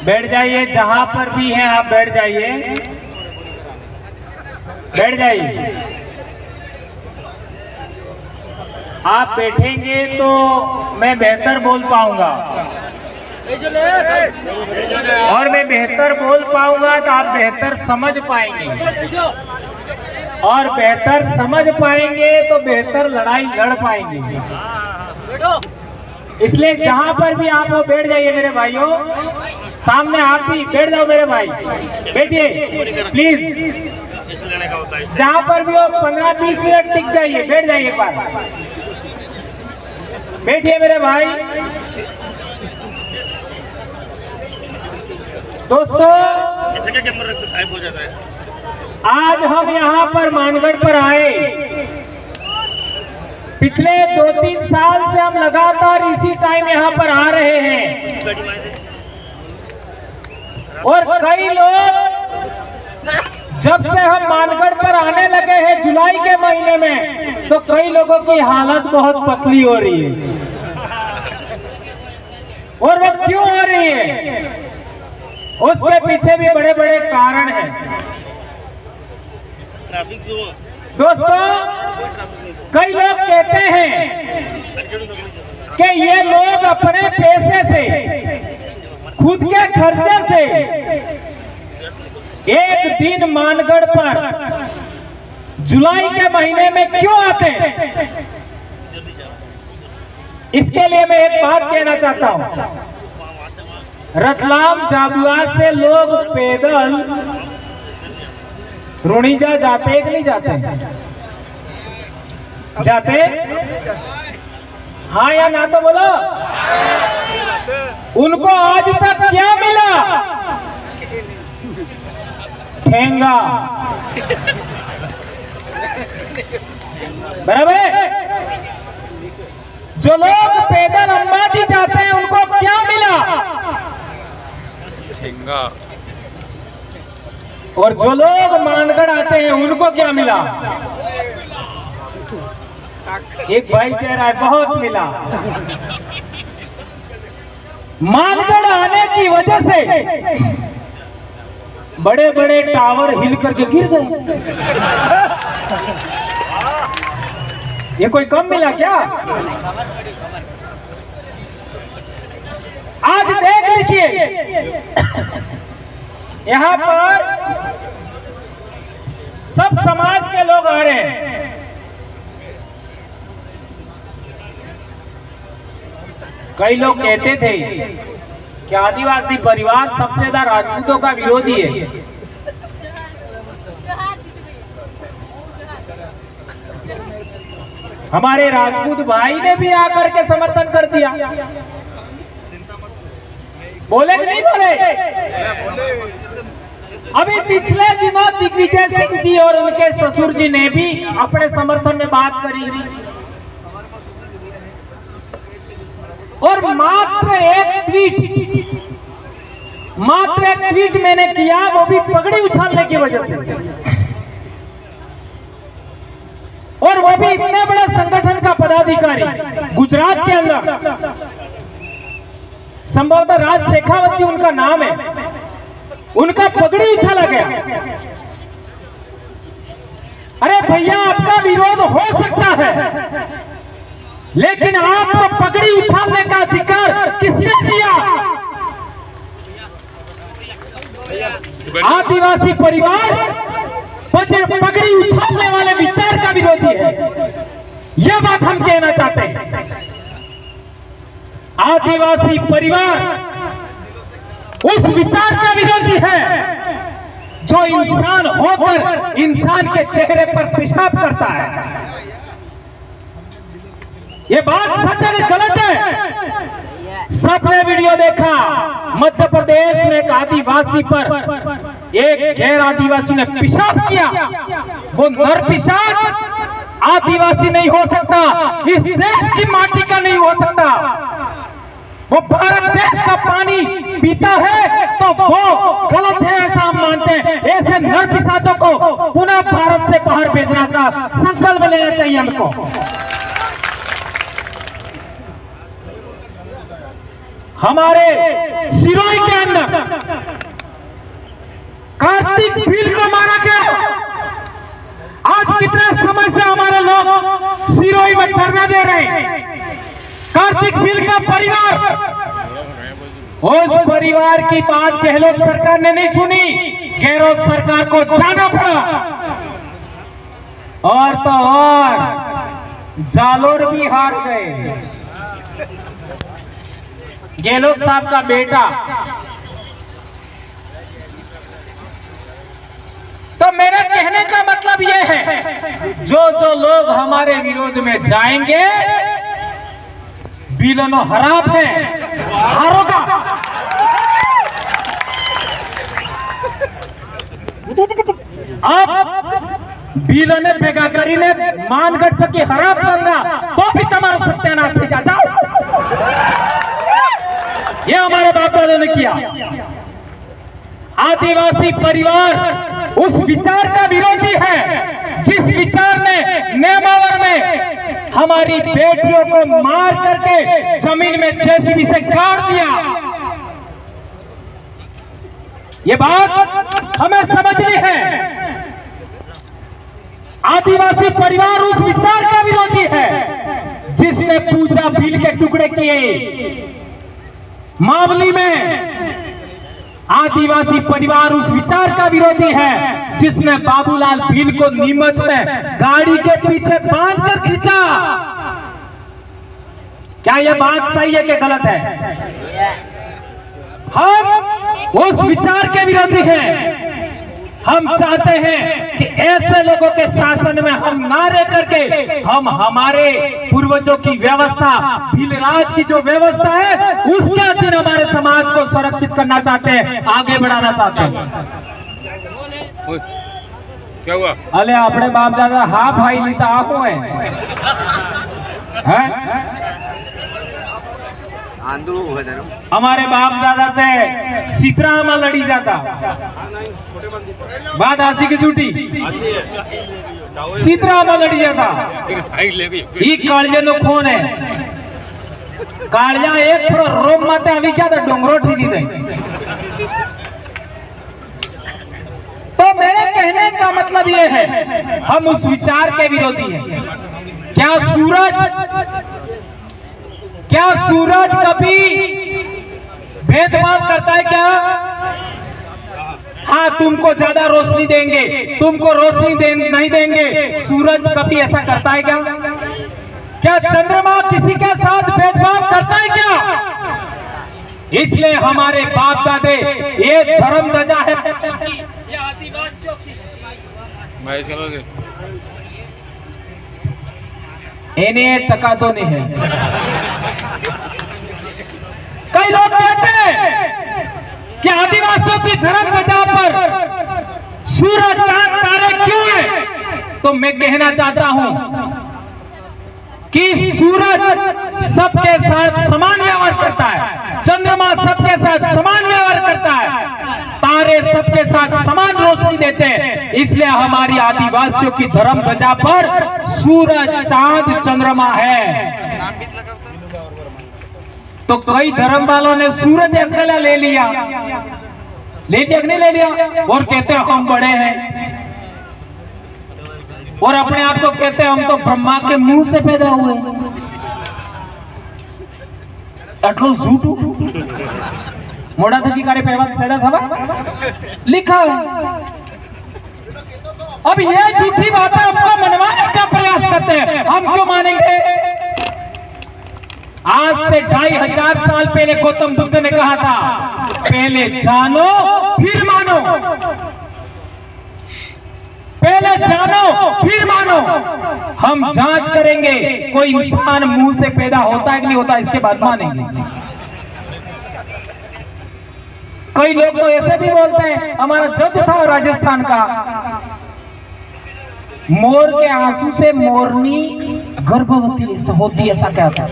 बैठ जाइए, जहां पर भी हैं आप बैठ जाइए, बैठ जाइए। आप बैठेंगे तो मैं बेहतर बोल पाऊंगा, और मैं बेहतर बोल पाऊंगा तो आप बेहतर समझ पाएंगे, और बेहतर समझ पाएंगे तो बेहतर लड़ाई लड़ पाएंगे। इसलिए जहां पर भी आप हो बैठ जाइए मेरे भाइयों, सामने आप भी बैठ जाओ मेरे भाई, बैठिए प्लीज। जहां पर भी हो 15-20 मिनट टिक जाइए, बैठ जाइए एक बार, बैठिए मेरे भाई। दोस्तों, आज हम यहाँ पर मानगढ़ पर आए। पिछले 2-3 साल से हम लगातार इसी टाइम यहाँ पर आ रहे हैं, और कई लोग जब से हम मानगढ़ पर आने लगे हैं जुलाई के महीने में, तो कई लोगों की हालत बहुत पतली हो रही है। और वो क्यों हो रही है, उसके पीछे भी बड़े बड़े कारण हैं। दोस्तों, कई लोग कहते हैं कि ये लोग अपने पैसे से, खुद के खर्चे से एक दिन मानगढ़ पर जुलाई के महीने में क्यों आते हैं। इसके लिए मैं एक बात कहना चाहता हूं। रतलाम झाबुआ से लोग पैदल रुणीजा जाते कि नहीं जाते? जाते? हाँ या ना तो बोलो। उनको आज तक क्या मिला? ठेंगा, बराबर है? जो लोग पैदल अंबाजी जाते हैं उनको क्या मिला? ठेंगा। और जो लोग मानगढ़ आते हैं उनको क्या मिला? एक भाई कह रहा है बहुत मिला। मानगढ़ आने की वजह से बड़े बड़े टावर हिल करके गिर गए। ये कोई कम मिला क्या? आज देख लीजिए, यहाँ पर सब समाज के लोग आ रहे हैं। कई लोग कहते थे कि आदिवासी परिवार सबसे ज्यादा राजपूतों का विरोधी है। हमारे राजपूत भाई ने भी आकर के समर्थन कर दिया। बोले कि नहीं बोले? अभी पिछले दिनों दिग्विजय सिंह जी और उनके ससुर जी ने भी अपने समर्थन में बात करी, और मात्र एक ट्वीट मैंने किया, वो भी पगड़ी उछालने की वजह से, और वो भी इतने बड़े संगठन का पदाधिकारी गुजरात के अंदर, संभवतः राज शेखावत जी उनका नाम है, उनका पगड़ी उछाला गया। अरे भैया, आपका विरोध हो सकता है, लेकिन आपको पगड़ी उछालने का अधिकार किसने दिया? आदिवासी परिवार पगड़ी उछालने वाले विचार का विरोधी है। यह बात हम कहना चाहते हैं। आदिवासी परिवार उस विचार का विरोधी है जो इंसान होकर इंसान के चेहरे पर पेशाब करता है। ये बात सच है, गलत है? सबने वीडियो देखा, मध्य प्रदेश में एक आदिवासी पर एक गैर आदिवासी ने पेशाब किया। वो नर पेशाब आदिवासी नहीं हो सकता, इस देश की माटी का नहीं हो सकता। वो भारत देश का पानी पीता है तो वो गलत है, ऐसा हम मानते हैं। ऐसे नर पिशाचों को पुनः भारत से बाहर भेजना का संकल्प लेना चाहिए हमको। हमारे सिरोही के अंदर कार्तिक भील को मारा गया। आज कितने समय से हमारे लोग सिरोही में धरना दे रहे हैं। कार्तिक भील का परिवार, उस परिवार की बात गहलोत सरकार ने नहीं सुनी। गहलोत सरकार को जाना पड़ा और तो और जालोर भी हार गए। गहलोत साहब का बेटा। तो मेरे कहने का मतलब यह है, जो लोग हमारे विरोध में जाएंगे बिलोनो हराब है, हारोगा। अब बिलो ने भेगा करी ने मानगढ़ की हराब बंगा तो भी तुम्हारा सत्यानाश नहीं जाता। ये हमारे बाप दादा ने किया। आदिवासी परिवार उस विचार का विरोधी है जिस विचार ने नेमावर में हमारी बेटियों को मार करके जमीन में जेसीबी से गाड़ दिया। ये बात हमें समझनी है। आदिवासी परिवार उस विचार का विरोधी है जिसने पूजा भील के टुकड़े किए। मावली में आदिवासी परिवार उस विचार का विरोधी है जिसने बाबूलाल भील को नीमच में गाड़ी के पीछे बांध कर खींचा। क्या यह बात सही है कि गलत है? हम उस विचार के विरोधी हैं। हम चाहते हैं कि ऐसे लोगों के शासन में हम ना रह करके हम हमारे पूर्वजों की व्यवस्था, भीलराज की जो व्यवस्था है उसके अधीन हमारे समाज को सुरक्षित करना चाहते हैं, आगे बढ़ाना चाहते हैं। क्या हुआ? अरे अपने बाप दादा हाँ भाई नहीं तो आपो है? हमारे बाप दादा से सीतरामा लड़ी जाता। बात हंसी की झूठी। सीतरामा लड़ी जाता। ये कालिया नो कौन है? कालिया एक रोम माते अभी क्या था डोंगरो ठीक दे। तो मेरे कहने का मतलब ये है, हम उस विचार के विरोधी हैं। क्या सूरज कभी भेदभाव करता है क्या? हाँ, तुमको ज्यादा रोशनी देंगे, तुमको रोशनी नहीं देंगे। सूरज कभी ऐसा करता है क्या? क्या चंद्रमा किसी के साथ भेदभाव करता है क्या? इसलिए हमारे बाप दादे एक धर्म ध्वजा है आदिवासियों की। इन्हें तका तो नहीं है। कई लोग कहते हैं कि आदिवासियों की धर्म ध्वजा पर सूरज चांद तारे क्यों है? तो मैं कहना चाहता हूं कि सूरज सबके साथ समान व्यवहार करता है, चंद्रमा सबके साथ समान व्यवहार करता है, तारे सबके साथ समान रोशनी देते हैं। इसलिए हमारी आदिवासियों की धर्म ध्वजा पर सूरज चांद चंद्रमा है। तो कई धर्म वालों ने सूरज अकेला ले लिया कि नहीं ले लिया, और कहते हैं हम बड़े हैं, और अपने आप को कहते हैं हम तो ब्रह्मा के मुंह से पैदा हुए। अटलो झूठू मोड़ा था कि कार्य पैदा था लिखा है। अब ये झूठी बातें आपको मनवाने का प्रयास करते हैं, हम क्यों मानेंगे? आज से 2500 साल पहले गौतम बुद्ध ने कहा था, पहले जानो फिर मानो, पहले जानो फिर मानो। हम जांच करेंगे कोई इंसान मुंह से पैदा होता है कि नहीं होता, इसके बाद मानेंगे। कई लोग तो ऐसे भी बोलते हैं, हमारा जज था राजस्थान का, मोर के आंसू से मोरनी गर्भवती होती, ऐसा क्या था?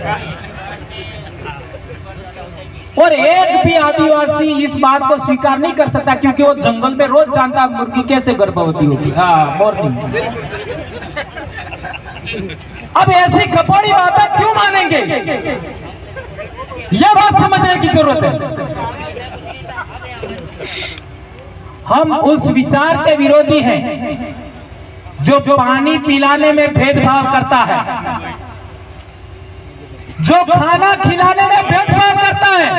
और एक भी आदिवासी इस बात को स्वीकार नहीं कर सकता, क्योंकि वो जंगल में रोज जानता मुर्गी कैसे गर्भवती होती। हाँ, मोरनी। अब ऐसी कपड़ी बातें क्यों मानेंगे? यह बात समझने की जरूरत है। हम उस विचार के विरोधी हैं जो पानी पिलाने में भेदभाव करता है, जो खाना खिलाने में भेदभाव करता है,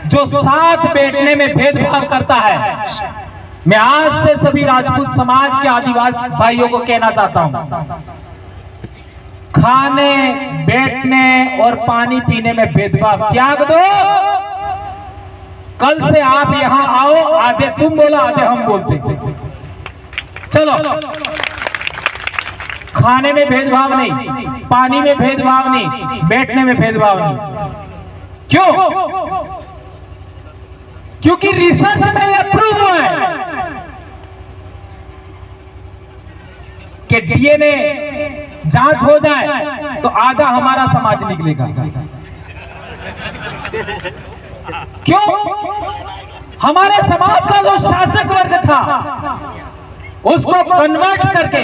जो साथ बैठने में भेदभाव करता है। मैं आज से सभी राजपूत समाज के आदिवासी भाइयों को कहना चाहता हूं, खाने, बैठने और पानी पीने में भेदभाव त्याग दो। कल से आप यहां आओ, आधे तुम बोला आधे हम बोलते, चलो। खाने में भेदभाव नहीं, पानी में भेदभाव नहीं, बैठने में भेदभाव नहीं। क्यों? क्योंकि रिसर्च में यह प्रूव हुआ है कि डीएनए जांच हो जाए तो आधा हमारा समाज निकलेगा। क्यों? हमारे समाज का जो शासक वर्ग था उसको कन्वर्ट करके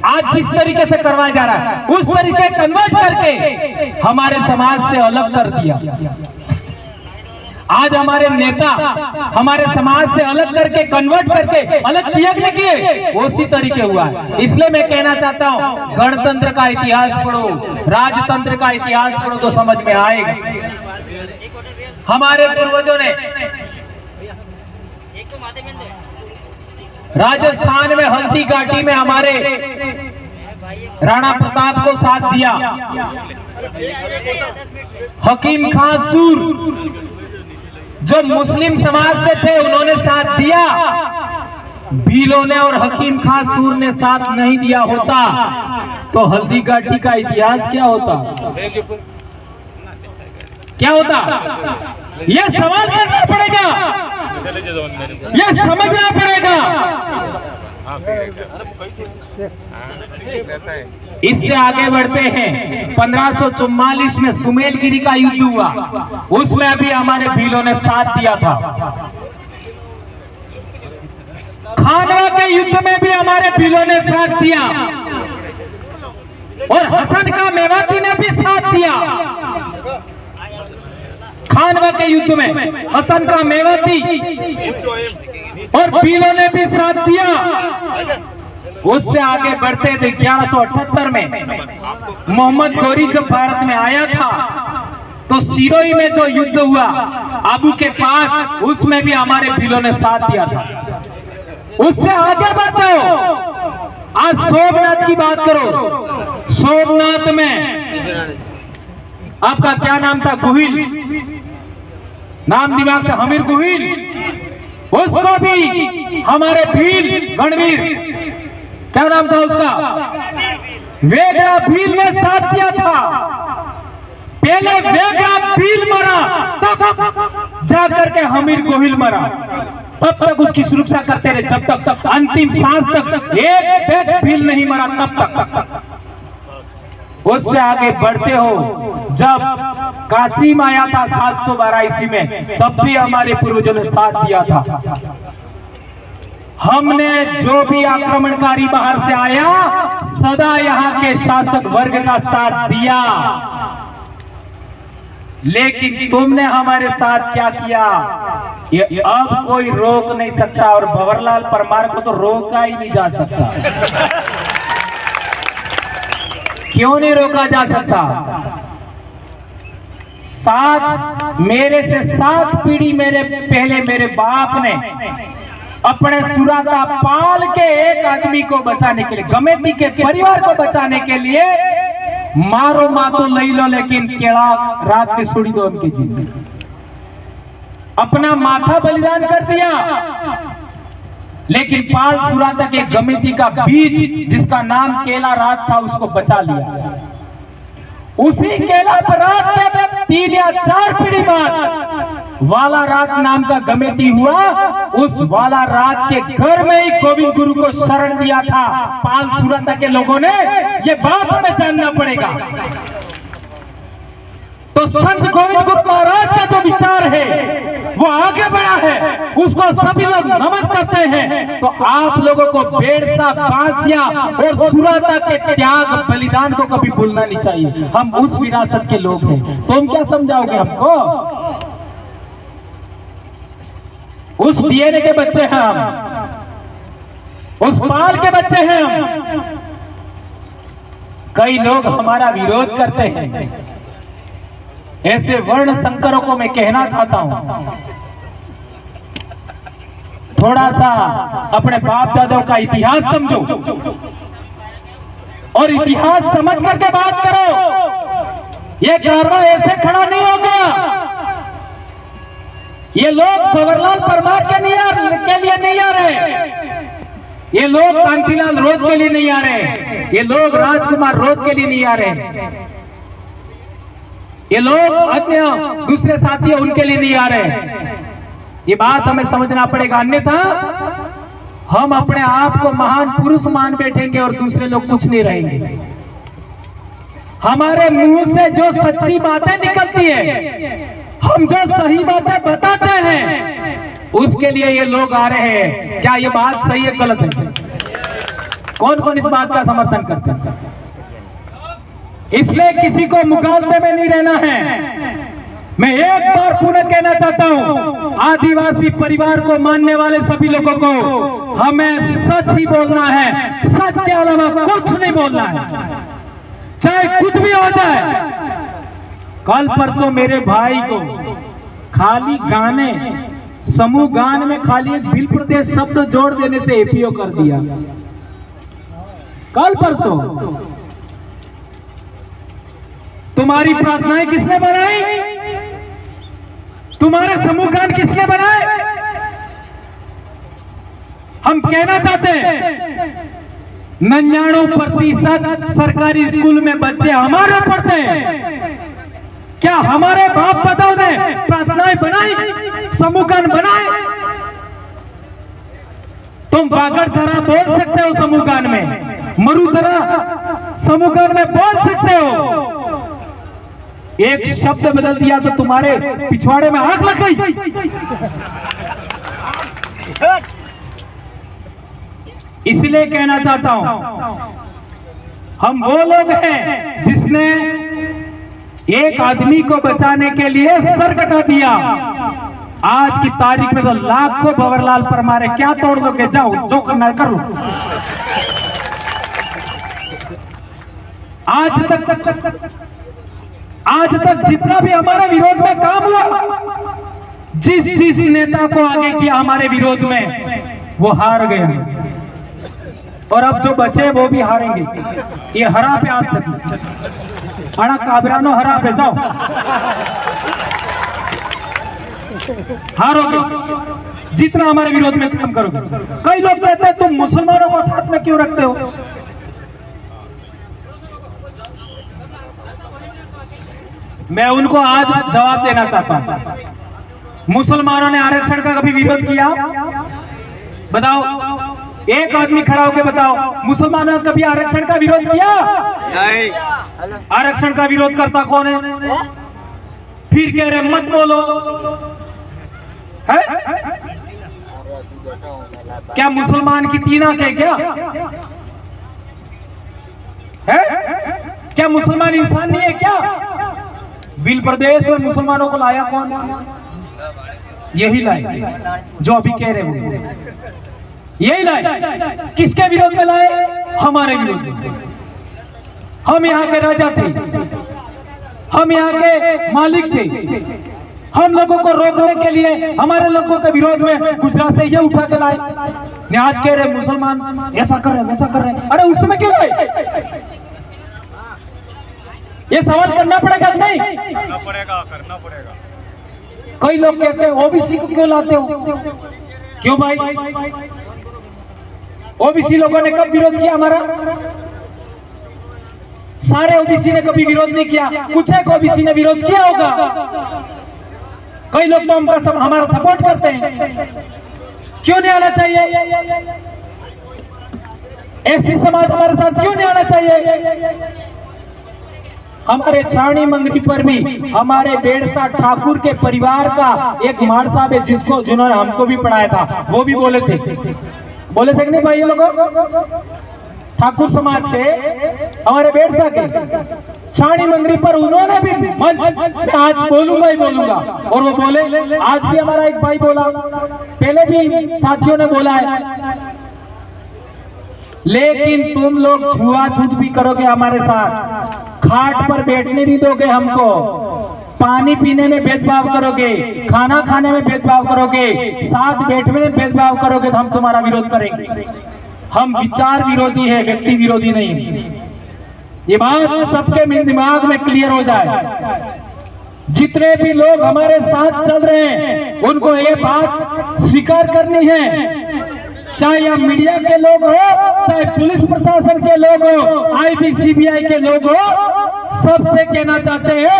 आज जिस तरीके से करवाया जा रहा है उस तरीके कन्वर्ट करके हमारे समाज से अलग कर दिया। आज हमारे नेता हमारे समाज से अलग करके कन्वर्ट करके अलग किया कि नहीं किए, उसी तरीके हुआ है। इसलिए मैं कहना चाहता हूं, गणतंत्र का इतिहास पढ़ो, राजतंत्र का इतिहास पढ़ो तो समझ में आएगा। हमारे पूर्वजों ने राजस्थान में हल्दी घाटी में हमारे राणा प्रताप को साथ दिया। हकीम खां सूर जो मुस्लिम समाज से थे उन्होंने साथ दिया। भीलों ने और हकीम खां सूर ने साथ नहीं दिया होता तो हल्दी घाटी का इतिहास क्या होता, क्या होता? यह सवाल करना पड़ेगा, यह समझना पड़ेगा। इससे आगे बढ़ते हैं। 1544 में सुमेलगिरी का युद्ध हुआ, उसमें भी हमारे भीलों ने साथ दिया था। खानवा के युद्ध में भी हमारे भीलों ने साथ दिया और हसन का मेवाती ने भी साथ दिया। खानवा के युद्ध में हसन का मेवाती और भीलों ने भी साथ दिया। उससे आगे बढ़ते थे 1178 में मोहम्मद गौरी जब भारत में आया था तो सिरोही में जो युद्ध हुआ आबू के पास, उसमें भी हमारे भीलों ने साथ दिया था। उससे आगे बढ़ते हो, आज सोमनाथ की बात करो। सोमनाथ में आपका क्या नाम था? गोहिल, नाम दिमाग से हमीर गोहिल, उसको भी हमारे भील गणवीर, क्या नाम था उसका, वेगड़ा भील ने साथ दिया था। पहले वेगड़ा भील मरा तब जाकर के हमीर गोहिल मरा। तब तक उसकी सुरक्षा करते रहे जब तक अंतिम सांस तक एक वेगड़ा भील नहीं मरा तब तक। उससे आगे बढ़ते हो, जब कासिम आया था 712 ईस्वी में, तब भी हमारे पूर्वजों ने साथ दिया था। हमने जो भी आक्रमणकारी बाहर से आया सदा यहाँ के शासक वर्ग का साथ दिया। लेकिन तुमने हमारे साथ क्या किया ये अब कोई रोक नहीं सकता, और भंवरलाल परमार को तो रोका ही नहीं जा सकता। क्यों नहीं रोका जा सकता? मेरे से 7 पीढ़ी पहले मेरे बाप ने अपने सुराता पाल के एक आदमी को बचाने के लिए, गमेती के परिवार को बचाने के लिए, मारो माँ तो लई लो लेकिन केड़ा रात में सुड़ी दो उनकी जी, अपना माथा बलिदान कर दिया। लेकिन पाल सुराता के गमेती का बीज जिसका नाम केला रात था उसको बचा लिया। उसी केला रात के 3 या 4 पीढ़ी बाद वाला रात नाम का गमेती हुआ। उस वाला रात के घर में ही गोविंद गुरु को शरण दिया था पाल सुराता के लोगों ने। ये बात हमें जानना पड़ेगा। तो संत गोविंद गुरु महाराज का जो विचार है वो आगे बढ़ा है, उसको सभी लोग नमन करते हैं। तो आप लोगों को बेड़सा, बांसिया और सुराता के त्याग बलिदान को कभी भूलना नहीं चाहिए। हम उस विरासत के लोग हैं। तुम क्या समझाओगे हमको? उस डीएनए के बच्चे हैं हम, उस पाल के बच्चे हैं हम। कई लोग हमारा विरोध करते हैं। ऐसे वर्ण संकरों को मैं कहना चाहता हूं, थोड़ा सा अपने बाप दादाओं का इतिहास समझो और इतिहास समझ करके बात करो। ये कारवा ऐसे खड़ा नहीं हो गया। ये लोग भंवरलाल परमार के लिए नहीं आ रहे, ये लोग कांतिलाल रोध के लिए नहीं आ रहे, ये लोग राजकुमार रोध के लिए नहीं आ रहे, ये लोग अन्य दूसरे साथी उनके लिए नहीं आ रहे। ये बात हमें समझना पड़ेगा, अन्यथा हम अपने आप को महान पुरुष मान बैठेंगे और दूसरे लोग कुछ नहीं रहेंगे। हमारे मुंह से जो सच्ची बातें निकलती है, हम जो सही बातें बताते हैं, उसके लिए ये लोग आ रहे हैं। क्या ये बात सही है गलत है? कौन कौन इस बात का समर्थन करते हैं? इसलिए किसी को मुकाबले में नहीं रहना है। मैं एक बार पुनः कहना चाहता हूं, आदिवासी परिवार को मानने वाले सभी लोगों को हमें सच ही बोलना है, सच के अलावा कुछ नहीं बोलना है, चाहे कुछ भी हो जाए। कल परसों मेरे भाई को खाली गाने, समूह गान में खाली एक भिल प्रदेश शब्द जोड़ देने से एपीओ कर दिया। कल परसों तुम्हारी प्रार्थनाएं किसने बनाई? तुम्हारे समूह गान किसने बनाए? हम कहना चाहते हैं 99% सरकारी स्कूल में बच्चे हमारे पढ़ते हैं। क्या हमारे बाप दादाओं ने प्रार्थनाएं बनाई, समूह गान बनाए? तुम वागड़धरा बोल सकते हो समूह गान में, मरुधरा समूह गान में बोल सकते हो। एक शब्द बदल दिया तो तुम्हारे पिछवाड़े में आग लग गई। इसलिए कहना चाहता हूं, हम वो लोग हैं जिसने एक आदमी को बचाने के लिए सर कटा दिया। आज की तारीख में तो लाखों भंवरलाल परमार क्या तोड़ दोगे? जाओ, जो करना है कर लो। आज तक जितना भी हमारे विरोध में काम हुआ, जिस नेता को आगे किया हमारे विरोध में, वो हार गए और अब जो बचे वो भी हारेंगे। ये हरा पे आज तक अड़ा काबरानो हरा पे जाओ, हारोगे जितना हमारे विरोध में काम करोगे। कई लोग कहते हैं तुम मुसलमानों को साथ में क्यों रखते हो? मैं उनको आज जवाब देना चाहता हूं। मुसलमानों ने आरक्षण का कभी विरोध किया? बताओ, एक आदमी खड़ा होकर बताओ, मुसलमानों ने कभी आरक्षण का विरोध किया? नहीं। आरक्षण का विरोध करता कौन है? फिर कह रहे मत बोलो है? क्या मुसलमान की तीन आंखें है क्या? है? क्या मुसलमान इंसान नहीं है क्या? बिल प्रदेश में मुसलमानों को लाया कौन? यही लाए जो अभी कह रहे हो, यही लाए। किसके विरोध में लाए? हमारे विरोध में। हम यहाँ के राजा थे, हम यहाँ के मालिक थे। हम लोगों को रोकने के लिए हमारे लोगों के विरोध में गुजरात से ये उठा के लाए। आज कह रहे मुसलमान ऐसा कर रहे वैसा कर रहे। अरे उस समय क्यों लाए? ये सवाल करना पड़ेगा कि नहीं? करना पड़ेगा। कई लोग कहते हैं ओबीसी को क्यों लाते हो? क्यों भाई? ओबीसी लोगों ने कब विरोध किया हमारा? सारे ओबीसी ने कभी विरोध नहीं किया, कुछ एक ओबीसी ने विरोध किया होगा। कई लोग तो हमका हमारा सपोर्ट करते हैं। क्यों नहीं आना चाहिए? एससी समाज हमारे साथ क्यों नहीं आना चाहिए? हमारे छावनी मंगरी पर भी हमारे बेड़सा ठाकुर के परिवार का एक मार साहब है जिन्होंने हमको भी पढ़ाया था, वो भी बोले थे कि नहीं भाई, ये लोग ठाकुर समाज के हमारे बेड़सा के छावनी मंगरी पर उन्होंने भी मंच में आज बोलूंगा ही बोलूंगा, और वो बोले। आज भी हमारा एक भाई बोला, पहले भी साथियों ने बोला है, लेकिन तुम लोग छुआछूत भी करोगे हमारे साथ, खाट पर बैठने नहीं दोगे हमको, पानी पीने में भेदभाव करोगे, खाना खाने में भेदभाव करोगे, साथ बैठने में भेदभाव करोगे तो हम तुम्हारा विरोध करेंगे। हम विचार विरोधी है, व्यक्ति विरोधी नहीं। ये बात सबके दिमाग में क्लियर हो जाए। जितने भी लोग हमारे साथ चल रहे हैं उनको ये बात स्वीकार करनी है, चाहे यह मीडिया के लोग हो, चाहे पुलिस प्रशासन के लोग हो, आईबी सीबीआई के लोग हो, सबसे कहना चाहते हैं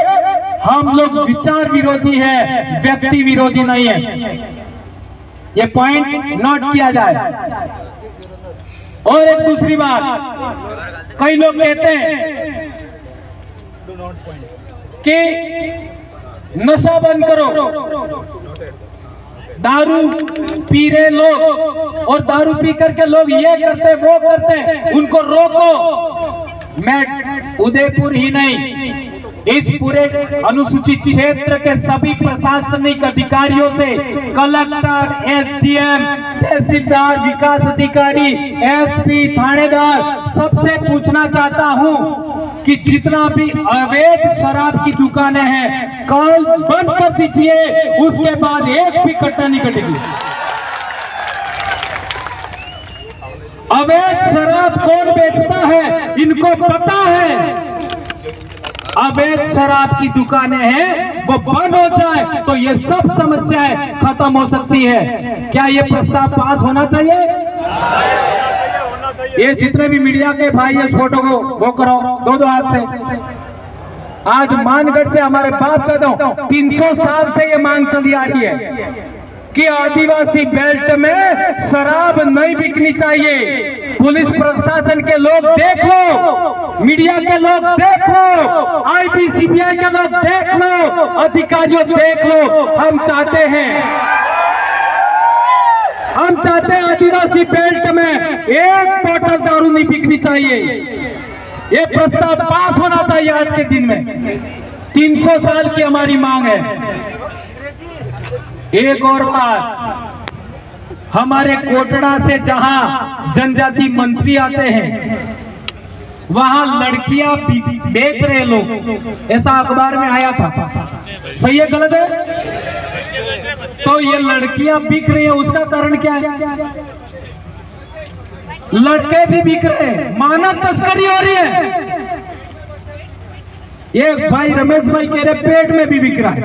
हम लोग विचार विरोधी है, व्यक्ति विरोधी नहीं है। ये पॉइंट नोट किया जाए। और एक दूसरी बात, कई लोग कहते हैं कि नशा बंद करो, दारू पी रहे लोग और दारू पी करके लोग ये करते वो करते, उनको रोको। मैं उदयपुर ही नहीं, इस पूरे अनुसूचित क्षेत्र के सभी प्रशासनिक अधिकारियों से, कलेक्टर, एसडीएम, तहसीलदार, विकास अधिकारी, एसपी, थानेदार, सबसे पूछना चाहता हूं कि जितना भी अवैध शराब की दुकानें हैं कल बंद कर दीजिए, उसके बाद एक भी कट्टा नहीं कटेगी। अवैध शराब कौन बेचता है इनको पता है। अवैध शराब की दुकानें हैं, वो बंद हो जाए तो ये सब समस्याएं खत्म हो सकती है। क्या ये प्रस्ताव पास होना चाहिए? ये जितने भी मीडिया के भाई इस फोटो को वो करो दो हाथ से। आज मानगढ़ से हमारे बाप दादा 300 साल से ये मांग चली आ रही है कि आदिवासी बेल्ट में शराब नहीं बिकनी चाहिए। पुलिस प्रशासन के लोग देख लो, मीडिया के लोग देख लो, आईबी सीबीआई के लोग देख लो, अधिकारियों देख लो, हम चाहते हैं आदिवासी बेल्ट में एक बोतल दारू नहीं बिकनी चाहिए। ये प्रस्ताव पास होना चाहिए आज के दिन में। 300 साल की हमारी मांग है। एक और बात, हमारे कोटड़ा से जहां जनजाति मंत्री आते हैं वहां लड़कियां बेच रहे लोग, ऐसा अखबार में आया था। सही है गलत है? तो ये लड़कियां बिक रही हैं, उसका कारण क्या है? लड़के भी बिक रहे हैं, मानव तस्करी हो रही है। ये भाई रमेश भाई कह रहे पेट में भी बिक रहा है।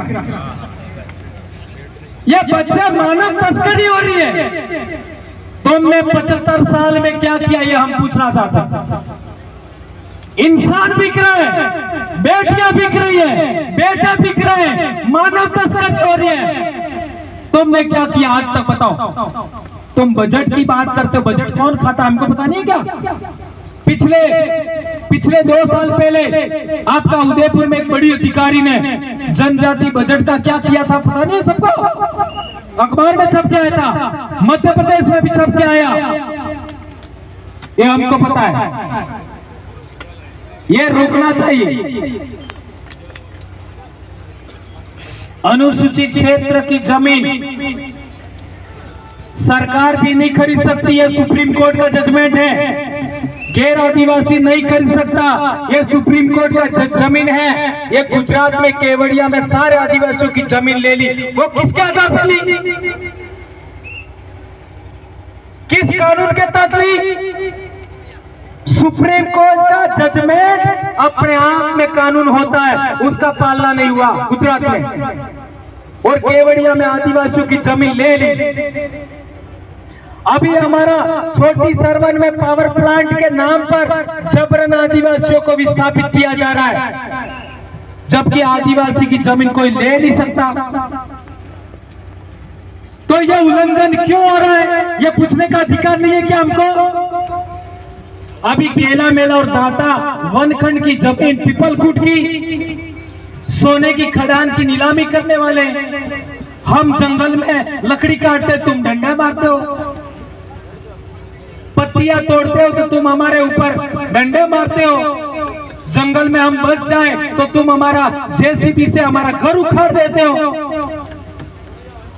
ये बच्चे मानव तस्करी हो रही है। तुमने 75 साल में क्या किया ये हम पूछना चाहते। इंसान बिक रहे हैं, बेटियां बिक रही है, बेटे बिक रहे हैं, मानव तस्करी हो रही है। तुमने क्या किया आज तक बताओ? तुम बजट की बात करते हो, बजट कौन खाता हमको पता नहीं क्या? पिछले 2 साल पहले आपका उदयपुर में एक बड़ी अधिकारी ने जनजाति बजट का क्या किया था पता नहीं सबको? अखबार में छप के आया था, मध्य प्रदेश में भी छप के आया, ये हमको पता है। ये रोकना चाहिए। अनुसूचित क्षेत्र की जमीन सरकार भी नहीं खरीद सकती, है सुप्रीम कोर्ट का जजमेंट है। गैर आदिवासी नहीं खरीद सकता, ये सुप्रीम कोर्ट का जमीन है। ये गुजरात में केवड़िया में सारे आदिवासियों की जमीन ले ली, वो किसके आधार पर ली? किस कानून के तहत ली? सुप्रीम कोर्ट का जजमेंट अपने आप में कानून होता है, उसका पालना नहीं हुआ गुजरात में, और केवड़िया में आदिवासियों की जमीन ले ली। अभी हमारा छोटी सरवन में पावर प्लांट के नाम पर जबरन आदिवासियों को विस्थापित किया जा रहा है, जबकि आदिवासी की जमीन कोई ले नहीं सकता। तो ये उल्लंघन क्यों हो रहा है, ये पूछने का अधिकार नहीं है क्या हमको? अभी केला मेला और दाता वनखंड की जमीन पीपलखुट की सोने की खदान की नीलामी करने वाले। हम जंगल में लकड़ी काटते, तुम डंडा मारते हो। पत्तियां तोड़ते हो तो तुम हमारे ऊपर डंडे मारते हो। जंगल में हम बस जाए तो तुम हमारा जेसीबी से हमारा घर उखाड़ देते हो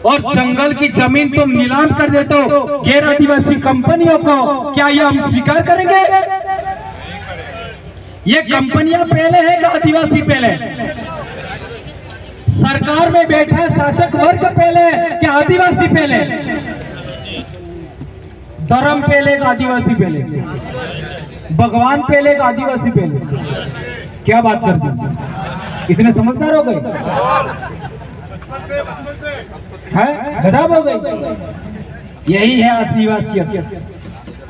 और जंगल की जमीन तुम नीलाम कर देते हो गैर आदिवासी कंपनियों को। क्या ये हम स्वीकार करेंगे? ये कंपनियां पहले है कि आदिवासी पहले? सरकार में बैठा शासक वर्ग पहले कि आदिवासी पहले? धर्म पहले का आदिवासी पहले? भगवान पहले का आदिवासी पहले? क्या बात करते हैं? इतने समझदार हो गए हैं? गजब हो गई। यही है आदिवासियत।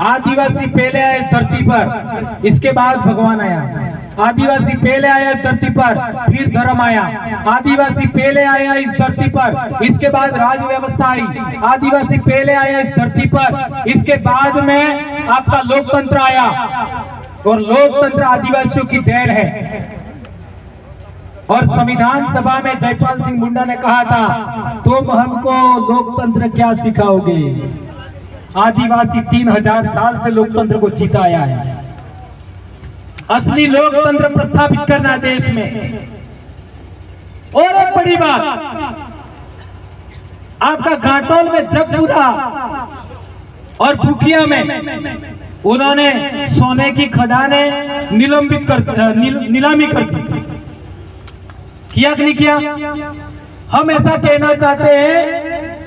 आदिवासी पहले आए धरती पर, इसके बाद भगवान आया। आदिवासी पहले आया धरती पर, फिर धर्म आया। आदिवासी पहले आया इस धरती पर, इसके बाद राज व्यवस्था आई। आदिवासी पहले आया इस धरती पर, इसके बाद में आपका लोकतंत्र आया। और लोकतंत्र आदिवासियों की देन है। और संविधान सभा में जयपाल सिंह मुंडा ने कहा था, तुम हमको लोकतंत्र क्या सिखाओगे? आदिवासी 3000 साल से लोकतंत्र को जीता आया है। असली लोकतंत्र प्रस्थापित करना देश में। और एक बड़ी बात, आपका घाटोल में जगपुरा और बुकिया में उन्होंने सोने की खदानें नीलामी कर दी। किया कि नहीं किया? हम ऐसा कहना चाहते हैं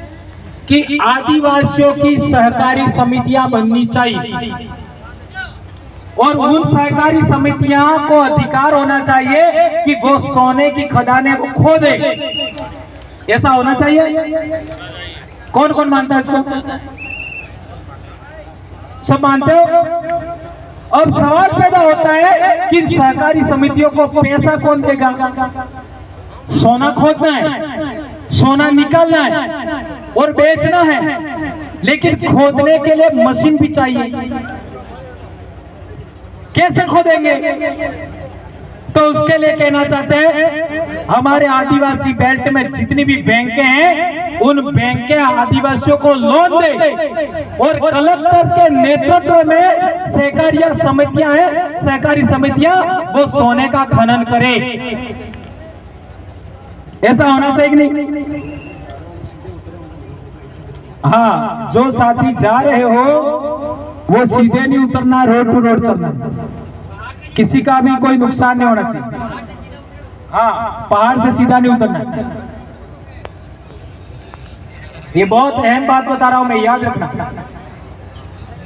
कि आदिवासियों की सहकारी समितियां बननी चाहिए और उन सहकारी समितियां को अधिकार होना चाहिए कि वो सोने की खदानें वो खो दे। ऐसा होना चाहिए। कौन कौन मानता है इसको? सब मानते हो? अब सवाल पैदा होता है कि सहकारी समितियों को पैसा कौन देगा? सोना खोदना है, सोना निकालना है और बेचना है, लेकिन खोदने के लिए मशीन भी चाहिए। कैसे खोदेंगे? तो उसके लिए कहना चाहते हैं, हमारे आदिवासी बेल्ट में जितनी भी बैंकें हैं, उन बैंक के आदिवासियों को लोन दे और कलेक्टर के नेतृत्व में सहकारी समितियां वो सोने का खनन करे। ऐसा होना चाहिए कि नहीं? हाँ, जो साथी जा रहे हो वो सीधे नहीं उतरना, रोड टू रोड चलना, किसी का भी कोई नुकसान नहीं होना चाहिए। हाँ, पहाड़ से सीधा नहीं उतरना। ये बहुत अहम बात बता रहा हूं मैं, याद रखना।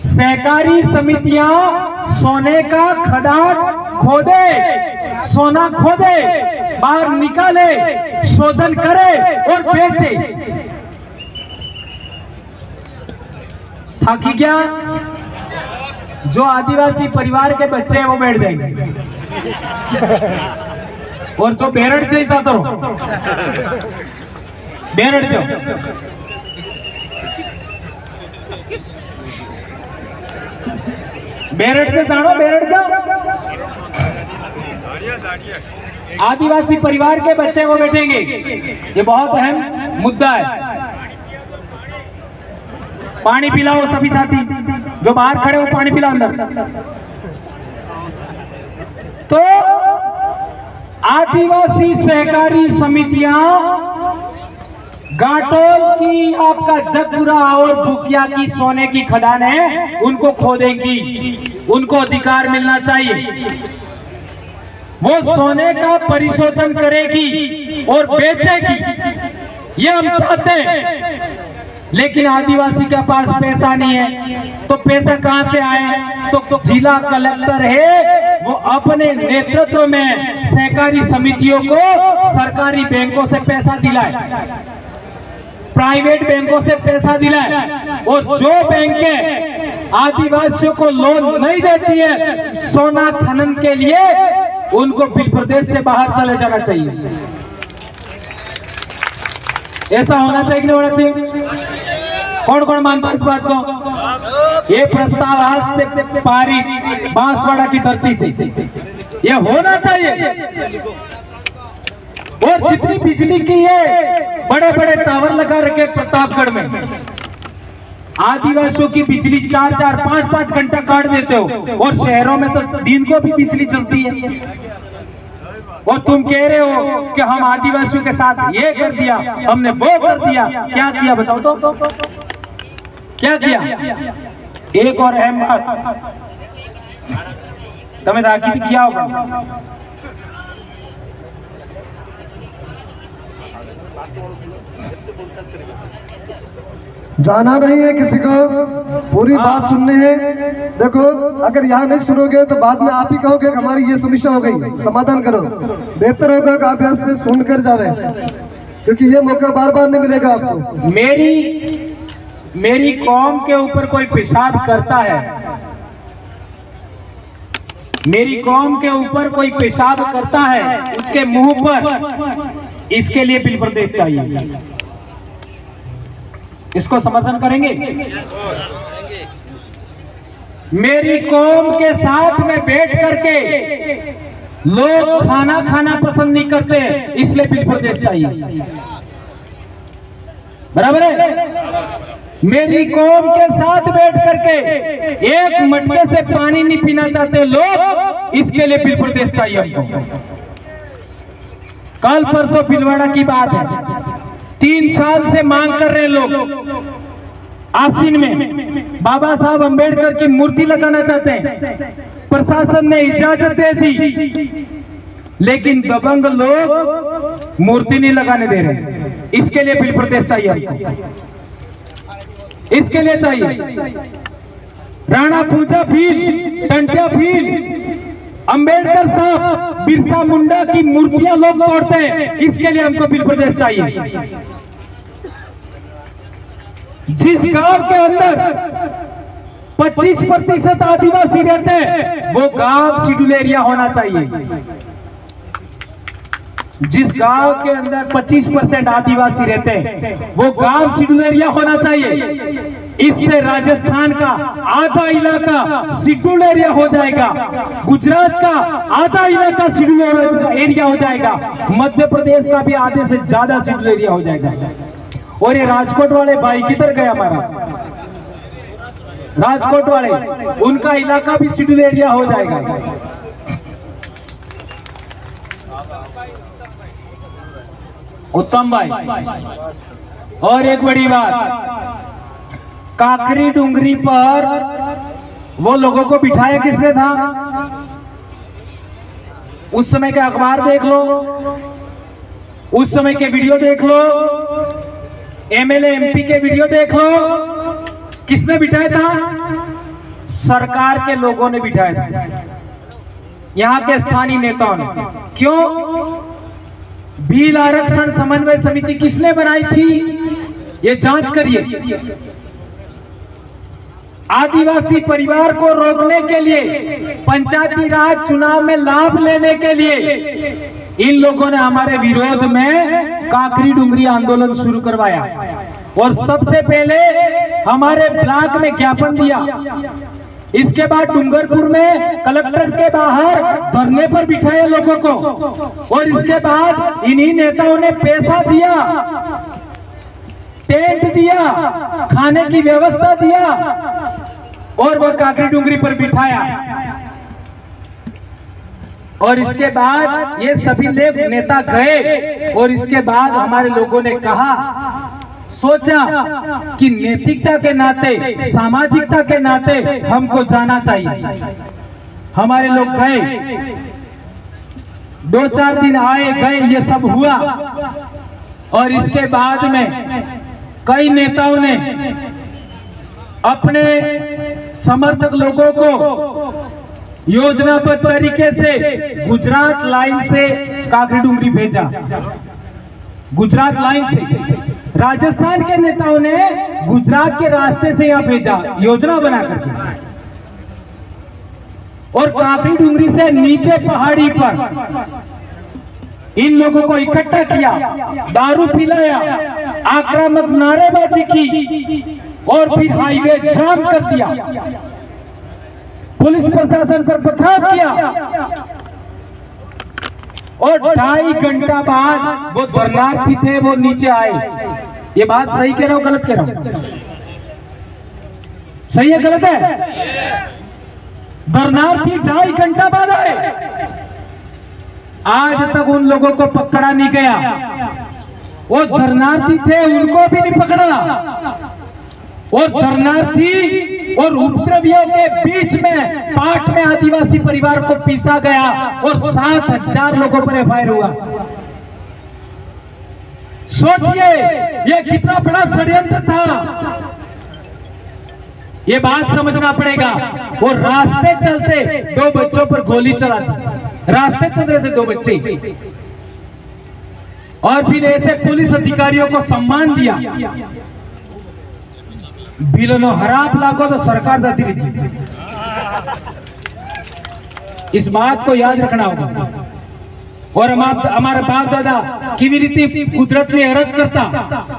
सहकारी समितियां सोने का खदान खोदे, सोना खोदे, बाहर निकाले, शोधन करे और बेचे। थाकी क्या? जो आदिवासी परिवार के बच्चे हैं वो बैठ जाएंगे और जो बेरड़ से ऐसा करो, बेरड़ जाओ। बेरड़ से जानो, बेरड़ जाओ। आदिवासी परिवार के बच्चे वो बैठेंगे। ये बहुत अहम मुद्दा है। पानी पिलाओ सभी साथी, जो बाहर खड़े हो पानी पिलाओ अंदर। तो आदिवासी सहकारी समितियां घाटोल की, आपका जगपुरा और बुकिया की सोने की खदानें उनको खोदेंगी, उनको अधिकार मिलना चाहिए। वो सोने का परिशोधन करेगी और बेचेगी, ये हम चाहते हैं। लेकिन आदिवासी के पास पैसा नहीं है, तो पैसा कहां से आए? तो जिला कलेक्टर है, वो अपने नेतृत्व में सहकारी समितियों को सरकारी बैंकों से पैसा दिलाए, प्राइवेट बैंकों से पैसा दिलाए। और जो बैंकें आदिवासियों को लोन नहीं देती है सोना खनन के लिए, उनको फिर प्रदेश से बाहर चले जाना चाहिए। ऐसा होना चाहिए कि नहीं होना चाहिए? कौन कौन मानता है इस बात को? ये प्रस्ताव आज से पारित बांसवाड़ा की धरती से ये होना चाहिए। और जितनी बिजली की है बड़े बड़े टावर लगा रखे प्रतापगढ़ में, आदिवासियों की बिजली 4-4, 5-5 घंटा काट देते हो, और शहरों में तो दिन को भी बिजली चलती है। और तुम कह रहे हो कि हम आदिवासियों के साथ ये कर दिया, हमने वो कर दिया। क्या किया बताओ तो, क्या किया? एक और अहम बात तुम्हें राखी भी किया होगा, जाना नहीं है किसी को, पूरी बात सुननी है। देखो अगर यहाँ नहीं सुनोगे तो बाद में आप ही कहोगे कि हमारी ये समस्या हो गई, समाधान करो। बेहतर होगा कि आप यहाँ से सुनकर जावे, क्योंकि ये मौका बार बार नहीं मिलेगा आपको। मेरी कौम के ऊपर कोई पेशाब करता है, मेरी कौम के ऊपर कोई पेशाब करता है, उसके मुंह पर इसके लिए बिल प्रदेश चाहिए। इसको समर्थन करेंगे? मेरी कौम के साथ में बैठ करके लोग खाना खाना पसंद नहीं करते, इसलिए बिल प्रदेश चाहिए। बराबर है? मेरी कौम के साथ बैठ करके एक मटके से पानी नहीं पीना चाहते लोग, इसके लिए बिल प्रदेश चाहिए हमको। कल परसों भीलवाड़ा की बात है, 3 साल से मांग कर रहे लोग, आसीन में बाबा साहब अंबेडकर की मूर्ति लगाना चाहते हैं। प्रशासन ने इजाजत दे दी, लेकिन दबंग लोग मूर्ति नहीं लगाने दे रहे। इसके लिए बिल प्रदेश चाहिए, इसके लिए चाहिए। राणा पूजा भील, टंटिया भील, अंबेडकर साहब, बिरसा मुंडा की मूर्तियां लोग तोड़ते हैं, इसके लिए हमको बिल प्रदेश चाहिए। जिस गांव के अंदर 25% आदिवासी रहते हैं, वो गांव शेड्यूल एरिया होना चाहिए। जिस गांव के अंदर 25% आदिवासी रहते हैं, वो गांव शेड्यूल एरिया होना चाहिए। इससे राजस्थान का आधा इलाका शेड्यूल एरिया हो जाएगा, गुजरात का आधा इलाका शेड्यूल एरिया हो जाएगा, मध्य प्रदेश का भी आधे से ज्यादा शेड्यूल एरिया हो जाएगा। और ये राजकोट वाले भाई किधर गए हमारा? राजकोट वाले, उनका इलाका भी शेड्यूल एरिया हो जाएगा। उत्तम भाई, और एक बड़ी बात, काकरी डुंगरी पर वो लोगों को बिठाया किसने था? उस समय के अखबार देख लो, उस समय के वीडियो देख लो, एमएलए एमपी के वीडियो देख लो, किसने बिठाया था? सरकार के लोगों ने बिठाया था, यहाँ के स्थानीय नेताओं ने। क्यों? भील आरक्षण समन्वय समिति किसने बनाई थी? ये जांच करिए। आदिवासी परिवार को रोकने के लिए, पंचायती राज चुनाव में लाभ लेने के लिए इन लोगों ने हमारे विरोध में काकरी डुंगरी आंदोलन शुरू करवाया, और सबसे पहले हमारे ब्लॉक में ज्ञापन दिया। इसके बाद डूंगरपुर में कलेक्टर के बाहर धरने पर बिठाए लोगों को, और इसके बाद इन्हीं नेताओं ने पैसा दिया, टेंट दिया, खाने की व्यवस्था दिया, और वह काकरी डुंगरी पर बिठाया। और इसके बाद ये सभी लोग नेता गए, और इसके बाद हमारे लोगों ने कहा, सोचा कि नैतिकता के नाते, सामाजिकता के नाते हमको जाना चाहिए। हमारे लोग गए, 2-4 दिन आए गए, ये सब हुआ। और इसके बाद में कई नेताओं ने अपने समर्थक लोगों को योजनाबद्ध तरीके से गुजरात लाइन से काकरी डुंगरी भेजा। गुजरात लाइन से राजस्थान के नेताओं ने गुजरात के रास्ते से यहाँ भेजा, योजना बना करके। और काकरी डुंगरी से नीचे पहाड़ी पर इन लोगों को इकट्ठा किया, दारू पिलाया, आक्रामक नारेबाजी की, और फिर हाईवे जाम कर दिया, पुलिस प्रशासन पर पथराव किया और 2.5 घंटा बाद वो धरनार्थी थे वो नीचे आए। ये बात सही कह रहा हूं गलत कह रहा हूं? सही है गलत है? धरनार्थी 2.5 घंटा बाद आए, आज तक उन लोगों को पकड़ा नहीं गया। वो धरनार्थी थे उनको भी नहीं पकड़ा, और धरनार्थी और उपद्रवियों के बीच में पाट में आदिवासी परिवार को पीसा गया और 7,000 लोगों पर एफआईआर हुआ। सोचिए ये कितना बड़ा षड्यंत्र था, ये बात समझना पड़ेगा। वो रास्ते चलते 2 बच्चों पर गोली चला दी, रास्ते चल रहे थे 2 बच्चे, और फिर ऐसे पुलिस अधिकारियों को सम्मान दिया। बिलों हराप लागो तो सरकार जाती रही। इस बात को याद रखना होगा। और हमारे बाप दादा की रीति कुदरत ने अरज करता,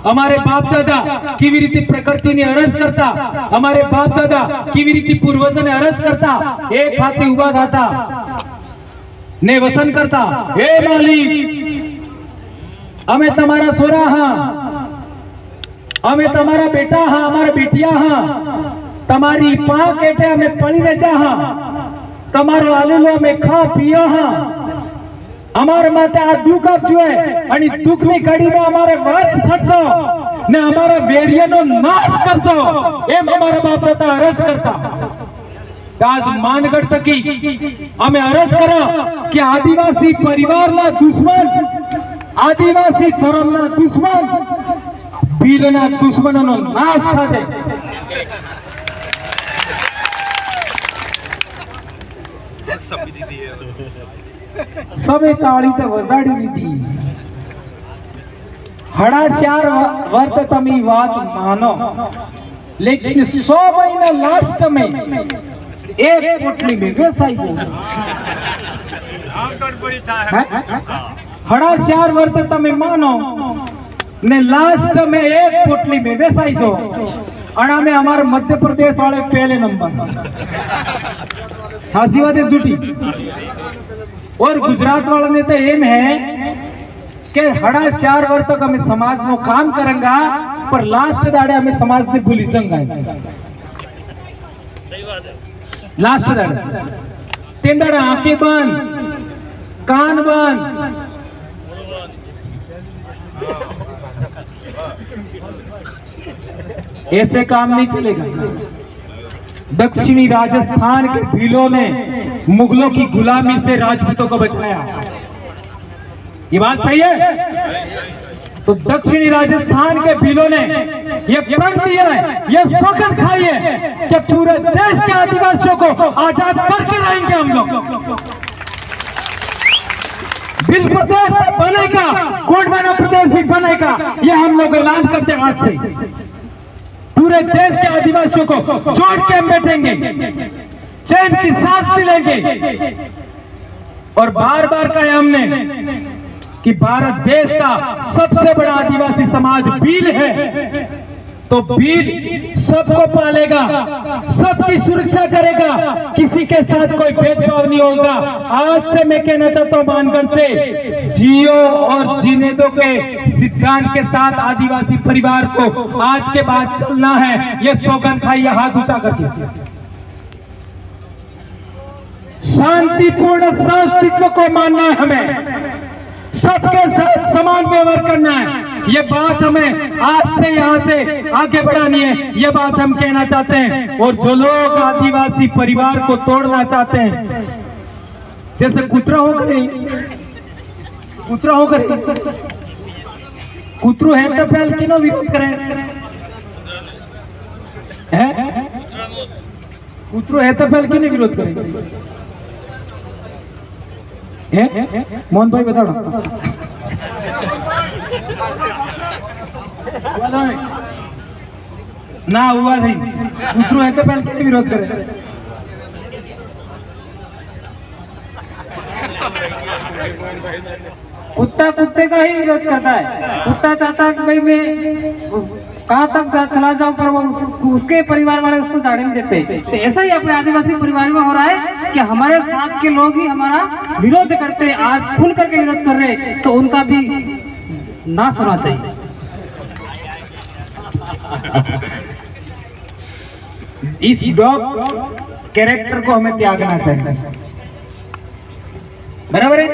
हमारे बाप दादा की रीति प्रकृति ने अरज करता, हमारे बाप दादा की रीति पूर्वज ने अरज करता। एक हाथी उबा खाता ने वसन करता, हे मालिक हमें तुम्हारा सोरा हाँ, हमें तुम्हारा बेटा हाँ, हमारा बेटिया हाँ, तुम्हारी पाँ केटे हमें पड़ी रह जा हाँ, तुम्हारो आलूलो में खा पियो हाँ, हमारे माते आ दुख जो है आणि दुखनी कड़ी में हमारे वार सटो ने हमारा वेरियनो नाश करतो, एम हमारा बाप दादा अरज करता। आज मानगढ़ तकी हमें अरज करा कि आदिवासी परिवार ना दुश्मन, आदिवासी धर्म ना दुश्मन, बीलना दुश्मनों नाश था जे। सबे ताળી तो वजाड़ी लीधी। हड़ा 4 वर्त तमी बात मानो, लेकिन 100 महीना लास्ट में एक पोटली में व्यवसाय हड़ा 4 वर्त तमी मानो ने लास्ट में एक पोटली में व्यवसाय जो अणा में हमारे मध्य प्रदेश वाले पहले नंबर, हासीवाद जुटी। और गुजरात वाले ने तो एम है कि हड़ा 4 वर्ष तक हमें समाज नो काम करेंगा, पर लास्ट दाड़े हमें समाज ने भूली संगा। लास्ट दाड़े 3 दाड़े आंखें बंद, कान बंद, ऐसे काम नहीं चलेगा। दक्षिणी राजस्थान के भीलों ने मुगलों की गुलामी से राजपूतों को बचाया, ये बात सही है? तो दक्षिणी राजस्थान के भीलों ने ये प्रण दिया है, ये सौगंध खाई है कि पूरे देश के आदिवासियों को आजाद करके रहेंगे हम लोग। बिल प्रदेश बनेगा, गोंडवाना प्रदेश भी बनेगा, ये हम लोग ऐलान करते हैं आज से। पूरे देश के आदिवासियों को जोड़ के हम बैठेंगे, चैन की सांस लेंगे। और बार बार कहा हमने कि भारत देश का सबसे बड़ा आदिवासी समाज भील है, तो भील सबको पालेगा, सबकी सुरक्षा करेगा, किसी के साथ कोई भेदभाव नहीं होगा। आज से मैं कहना चाहता हूं मानगढ़ से, जियो और जीने दो के सिद्धांत के साथ आदिवासी परिवार को आज के बाद चलना है। ये सौगंध खाइए हाथ ऊंचा करके। शांतिपूर्ण अस्तित्व को मानना है हमें, सबके साथ समान व्यवहार करना है। ये बात हमें आज से यहाँ से आगे बढ़ानी है, ये बात हम कहना चाहते हैं। और जो लोग आदिवासी परिवार को तोड़ना चाहते हैं, जैसे कुतरा होकर कुतरू है तो पहले किनो विरोध करें, कुतरू है तो पहले किने विरोध करें? मोहन भाई बताओ ना हुआ नहीं, कुतरू है तो पहले किने विरोध करे? कुत्ता कुत्ते का ही विरोध करता है। कुत्ता चाहता है कि भाई मैं कहाँ तक चला जाओ पर वो उसके परिवार वाले उसको जाने नहीं देते। तो ऐसा ही अपने आदिवासी परिवार में हो रहा है कि हमारे साथ के लोग ही हमारा विरोध करते हैं, आज खुल करके विरोध कर रहे हैं, तो उनका भी नाश होना चाहिए। इस डॉग कैरेक्टर को हमें त्यागना चाहिए, बराबर है।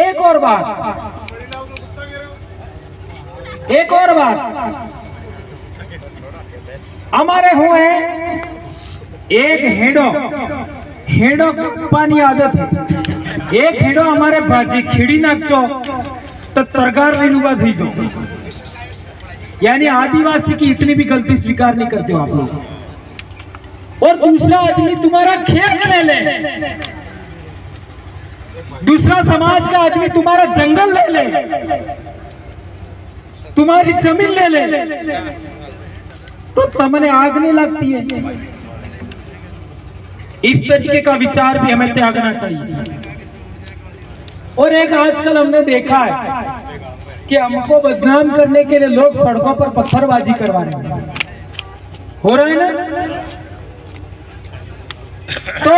एक और बात हमारे हुए एक हेडो पानी आदत है, एक हेडो हमारे बाजी खिड़ी नाचो तो तरगार लेनुबा दीजो, यानी आदिवासी की इतनी भी गलती स्वीकार नहीं करते हो आप लोग। और दूसरा आदमी तुम्हारा खेत ले ले, दूसरा समाज का आदमी तुम्हारा जंगल ले ले, तुम्हारी जमीन ले ले, तो तमने आग नहीं लगती है। इस तरीके का विचार भी हमें त्यागना चाहिए। और एक आजकल हमने देखा है कि हमको बदनाम करने के लिए लोग सड़कों पर पत्थरबाजी करवा रहे हैं, हो रहा है ना। तो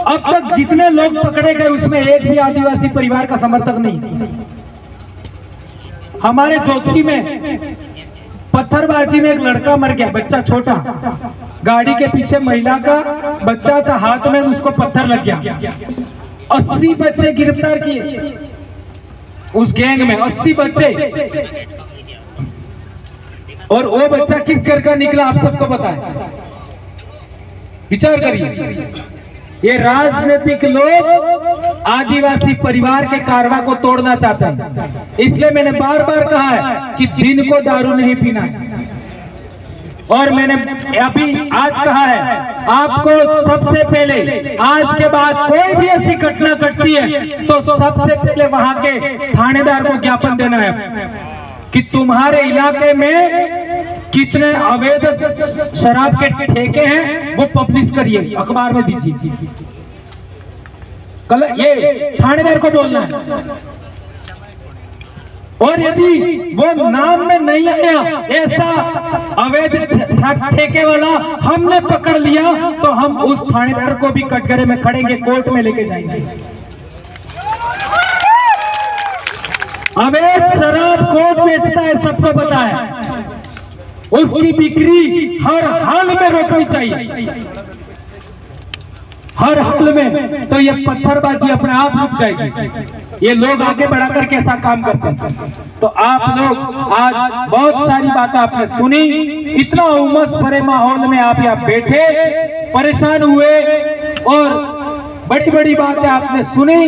अब तक जितने लोग पकड़े गए उसमें एक भी आदिवासी परिवार का समर्थक नहीं। हमारे जोधपुर में पत्थरबाजी में एक लड़का मर गया, बच्चा छोटा, गाड़ी के पीछे महिला का बच्चा था, हाथ में उसको पत्थर लग गया। 80 बच्चे गिरफ्तार किए उस गैंग में, 80 बच्चे। और वो बच्चा किस घर का निकला आप सबको पता है, विचार करिए। ये राजनीतिक लोग आदिवासी परिवार के कारवा को तोड़ना चाहते हैं। इसलिए मैंने बार बार कहा है कि दिन को दारू नहीं पीना है। और मैंने अभी आज कहा है, आपको सबसे पहले आज के बाद कोई भी ऐसी घटना घटती है तो सबसे पहले वहां के थानेदार को ज्ञापन देना है कि तुम्हारे इलाके में कितने अवैध शराब के ठेके हैं, वो पब्लिश करिए, अखबार में दीजिए। कल ये थानेदार को बोलना है। और यदि वो नाम में नहीं आया ऐसा अवैध ठेके वाला हमने पकड़ लिया तो हम उस थानेदार को भी कटघरे में खड़ेंगे, कोर्ट में लेके जाएंगे। अवैध शराब कौन बेचता है सबको पता है, उसकी बिक्री हर हाल में रोकनी चाहिए, हर हाल में। तो ये पत्थरबाजी अपने आप रुक जाएगी। ये लोग आगे बढ़ा करके ऐसा काम करते हैं। तो आप लोग आज बहुत सारी बातें आपने सुनी, इतना उमस भरे माहौल में आप यहाँ बैठे परेशान हुए और बड़ी बड़ी बातें आपने सुनी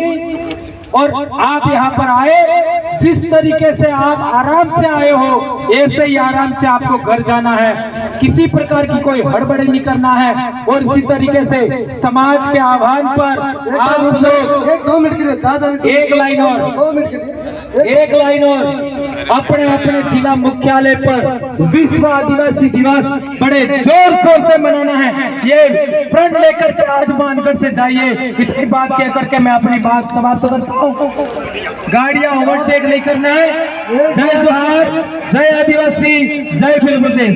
और आप यहाँ पर आए। जिस तरीके से आप आराम से आए हो ऐसे ही आराम से आपको घर जाना है, किसी प्रकार की कोई हड़बड़ी नहीं करना है। और इसी तरीके से समाज के आह्वान पर आप लोग 1-2 मिनट के लिए एक लाइन और 2 मिनट के लिए एक लाइन और अपने अपने जिला मुख्यालय पर विश्व आदिवासी दिवस बड़े जोर शोर से मनाना है। ये प्रण लेकर के आज मानगढ़ से जाइए। इतनी बात कह करके मैं अपनी बात समाप्त करता हूँ। गाड़ियां ओवरटेक नहीं करना है। जय जोहार, जय आदिवासी, जय फिल्म प्रदेश।